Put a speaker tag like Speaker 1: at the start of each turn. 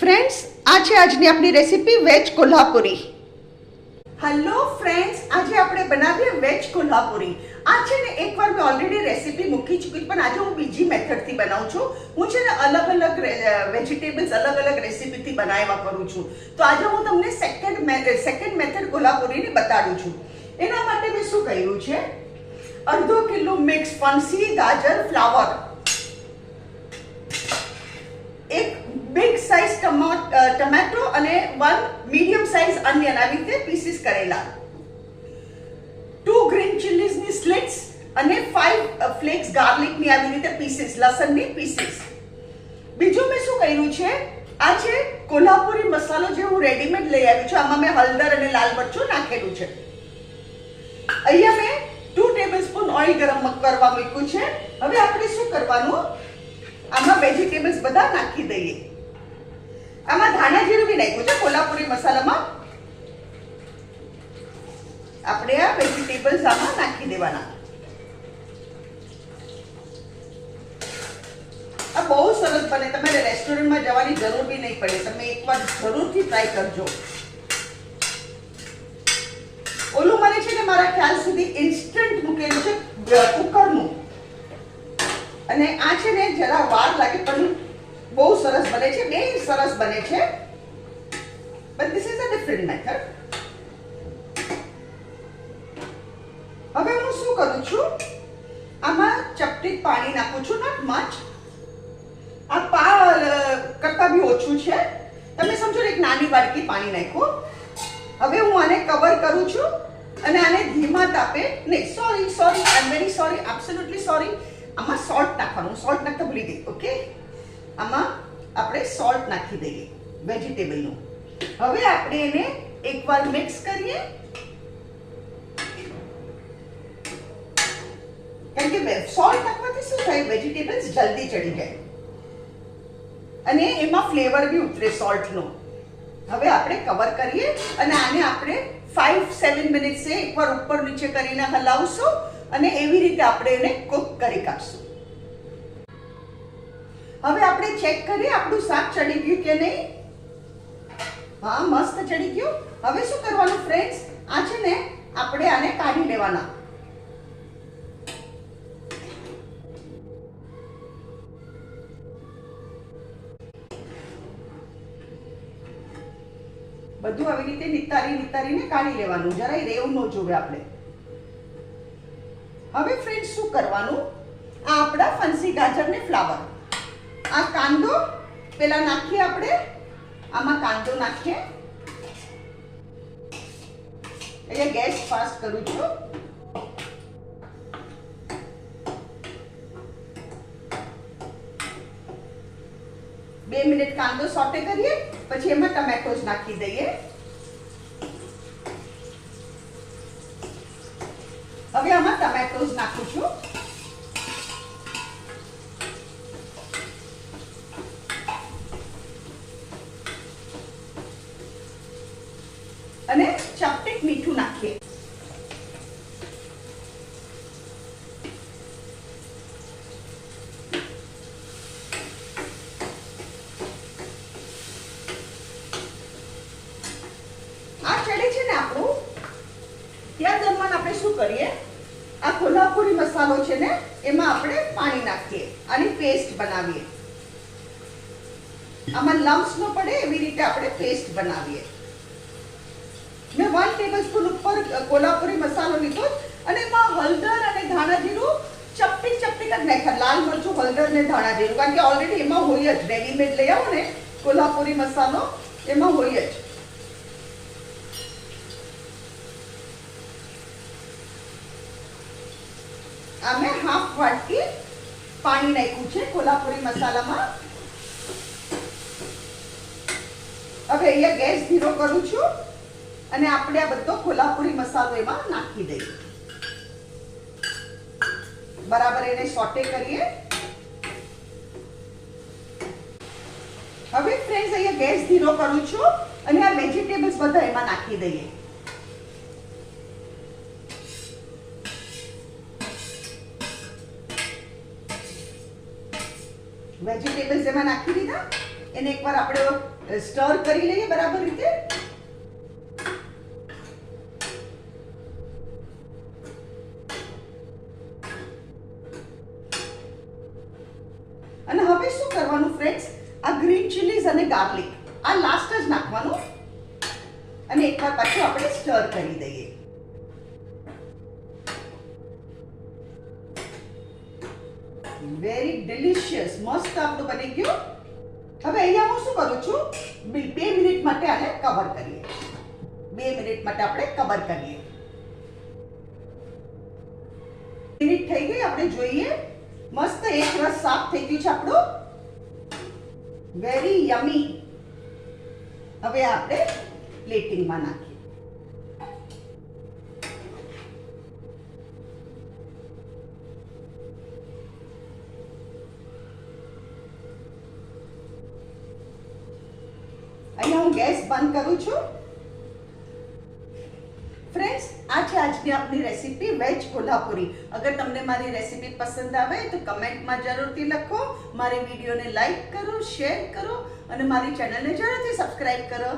Speaker 1: Friends, આ છે આજની આપણી recipe veg Kolhapuri. Hello friends, આજે આપણે બનાવીએ વેજ કોલ્હાપુરી. આ છે ને એકવાર મેં ઓલરેડી રેસીપી મૂકી ચૂકી, પણ આજે હું બીજી મેથડથી બનાવું છું. હું છે ને અલગ અલગ વેજીટેબલ્સ અલગ અલગ રેસીપીથી બનાવવા કરું છું. તો આજે હું તમને સેકન્ડ મેથડ કોલ્હાપુરીને બતાડું છું. એના માટે મેં શું કર્યું છે, અડધો કિલો મિક્સ ફણસી, ગાજર, ફ્લાવર, એક બિગ સાઇઝ ટમેટો અને 1 મીડિયમ સાઇઝ અનિયન આવી રીતે પીસીસ કરેલા, 2 ગ્રીન ચીલીઝ ની સ્લિટ્સ અને 5 ફ્લેક્સ ગાર્લિક ની આવી રીતે પીસીસ, લસણ ની પીસીસ. બીજું મેં શું કર્યું છે, આ છે કોલ્હાપુરી મસાલો જે હું રેડીમેડ લઈ આવી છું. આમાં મેં હળદર અને લાલ મરચું નાખેલું છે. અહીંયા મેં 2 ટેબલસ્પૂન ઓઇલ ગરમ કરવા મૂક્યું છે. હવે આપણે શું કરવાનું, આમાં વેજીટેબલ્સ બધા નાખી દઈએ. આમાં ધાણા જીરું બી નાખ્યું છે કોલ્હાપુરી મસાલામાં. આપણે આ વેજીટેબલ્સ આમાં નાખી દેવાના. આ બહુ સરસ બને, તમારે રેસ્ટોરન્ટમાં જવાની જરૂર બી નહીં પડે. તમે એકવાર જરૂરથી ટ્રાય કરજો. ઓલું મને છે ને મારા ખ્યાલ સુધી ઇન્સ્ટન્ટ મૂકેલું છે કુકરનું, અને આ છે ને જરા વાર લાગે પણ બહુ સરસ બને છે. બે સરસ બને છે, but this is a different method. હવે હું શું કરું છું, આમાં ચપટી પાણી નાખું છું, not much. આ કરતા બી ઓછું છે. તમે સમજો એક નાની વાડકી પાણી નાખ્યું. હવે હું આને કવર કરું છું અને આને ધીમા તાપે, નહીં sorry I am very sorry, absolutely sorry. આમાં સોલ્ટ નાખવાનું, સોલ્ટ નાખતા ભૂલી ગઈ. ઓકે, આમાં આપણે સોલ્ટ નાખી દઈએ વેજીટેબલનું. હવે આપણે એને એકવાર મિક્સ કરીએ, કારણ કે સોલ્ટ નાખવાથી શું થાય, વેજીટેબલ્સ જલ્દી ચડી જાય અને એમાં ફ્લેવર બી ઉતરે સોલ્ટનો. હવે આપણે કવર કરીએ અને આને આપણે 5-7 મિનિટ્સ એકવાર ઉપર નીચે કરીને હલાવશું અને એવી રીતે આપણે એને કુક કરી કાઢશું. હવે આપણે ચેક કરીએ આપણું શાક ચડી ગયું કે નહીં. હા, મસ્ત ચડી ગયું. હવે શું કરવાનું ફ્રેન્ડ્સ, આ છે ને આપણે આને કાઢી લેવાના. બધું આવી રીતે નિતારીને કાઢી લેવાનું, જરાય રેવું ન જોવે આપણે. હવે ફ્રેન્ડ્સ શું કરવાનું, આ આપણા ફણસી, ગાજર ને ફ્લાવર, આ કાંદો પેલા નાખીએ આપણે. આમાં કાંદો નાખીએ. અહીંયા ગેસ ફાસ્ટ કરું છું. બે મિનિટ કાંદો સોટે કરીએ, પછી એમાં ટમેટોસ નાખી દઈએ. હવે આમાં ટમેટોસ નાખું છું. અને ચપટીક મીઠું નાખીએ. આ ચડે છે ને આપણું, ત્યાં દરમિયાન આપણે શું કરીએ, આ કોલ્હાપુરી મસાલો છે ને એમાં આપણે પાણી નાખીએ, આની પેસ્ટ બનાવીએ. આમાં લમ્સ ન પડે એવી રીતે આપણે પેસ્ટ બનાવીએ. મેં 1 ટેબલસ્પૂન ઉપર કોલ્હાપુરી મસાલો લીધો અને એમાં હળદર અને ધાણા જીરું ચપટી જ નાખ્યા. લાલ મરચું, હળદર ને ધાણા જીરું, કારણ કે ઓલરેડી એમાં હોય જ. રેડીમેડ લઈ આવો ને કોલ્હાપુરી મસાલો, એમાં હોય જ. આ મેં હાફ વાટકી પાણી નાખ્યું છે કોલ્હાપુરી મસાલામાં. હવે અહીંયા ગેસ ધીરો કરું છું અને આપણે આ બધો કોલ્હાપુરી મસાલો એમાં નાખી દઈએ. બરાબર એને સોટે કરીએ. હવે ફ્રેન્ડ્સ અહીંયા ગેસ ધીરો કરું છું અને આ વેજીટેબલ્સ બધા એમાં નાખી દઈએ. વેજીટેબલ્સ એમાં નાખી દીધા. એને એકવાર આપણે સ્ટર કરી લઈએ બરાબર રીતે. અને હવે શું કરવાનું ફ્રેન્ડ્સ, આ ગ્રીન ચીલીઝ અને ગાર્લિક આ લાસ્ટ જ નાખવાનું અને એકવાર પાછું આપણે સ્ટર કરી દઈએ. વેરી ડિલિશિયસ, મસ્ત આપણું બની ગયું. હવે અહીંયા હું શું કરું છું, 2 મિનિટ માટે આને કવર કરીએ. 2 મિનિટ માટે આપણે કવર કરીએ. મિનિટ થઈ ગઈ, આપણે જોઈએ. મસ્ત એક રસ સાફ થઈ ગયું છે આપણું. વેરી યમી. હવે આપણે પ્લેટિંગમાં નાખીએ. અહીંયા હું ગેસ બંધ કરું છું. ફ્રેન્ડ્સ, આ છે આજની આપણી રેસીપી વેજ કોલ્હાપુરી. અગર તમને મારી રેસીપી પસંદ આવે તો કમેન્ટમાં જરૂરથી લખો. મારી વિડીયોને લાઈક કરો, શેર કરો અને મારી ચેનલને જરૂરથી સબસ્ક્રાઇબ કરો.